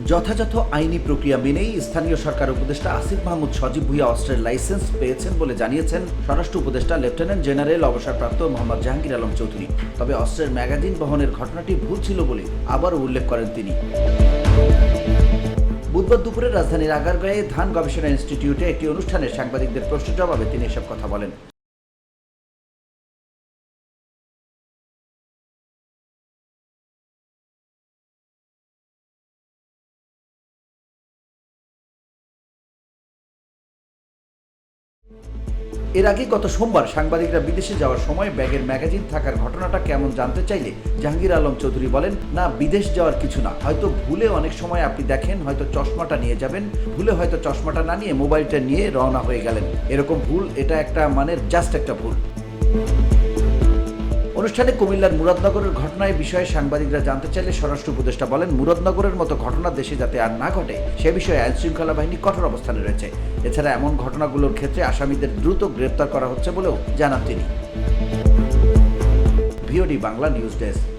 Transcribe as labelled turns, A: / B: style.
A: যথাযথ আইনি প্রক্রিয়া মেনেই স্থানীয় সরকার উপদেষ্টা আসিফ মাহমুদ সজীব ভুঁইয়া অস্ত্রের লাইসেন্স পেয়েছেন বলে জানিয়েছেন স্বরাষ্ট্র উপদেষ্টা লেফটেন্যান্ট জেনারেল অবসরপ্রাপ্ত মোহাম্মদ জাহাঙ্গীর আলম চৌধুরী। তবে অস্ত্রের ম্যাগাজিন বহনের ঘটনাটি ভুল ছিল বলে আবারও উল্লেখ করেন তিনি। বুধবার দুপুরে রাজধানীর আগারগাঁয়ে ধান গবেষণা ইনস্টিটিউটে একটি অনুষ্ঠানে সাংবাদিকদের প্রশ্নের জবাবে তিনি এসব কথা বলেন। এর আগে গত সোমবার সাংবাদিকরা বিদেশে যাওয়ার সময় ব্যাগের ম্যাগাজিন থাকার ঘটনাটা কেমন জানতে চাইলে জাহাঙ্গীর আলম চৌধুরী বলেন, না, বিদেশ যাওয়ার কিছু না, হয়তো ভুলে অনেক সময় আপনি দেখেন হয়তো চশমাটা নিয়ে যাবেন, ভুলে হয়তো চশমাটা না নিয়ে মোবাইলটা নিয়ে রওনা হয়ে গেলেন, এরকম ভুল, এটা একটা জাস্ট একটা ভুল। অনুষ্ঠানে কুমিল্লার মুরাদনগরের ঘটনায় বিষয়ে সাংবাদিকরা জানতে চাইলে স্বরাষ্ট্র উপদেষ্টা বলেন, মুরাদনগরের মতো ঘটনা দেশে যাতে আর না ঘটে সে বিষয়ে আইনশৃঙ্খলা বাহিনী কঠোর অবস্থানে রয়েছে। এছাড়া এমন ঘটনাগুলোর ক্ষেত্রে আসামিদের দ্রুত গ্রেপ্তার করা হচ্ছে বলেও জানান তিনি। VOD Bangla news desk.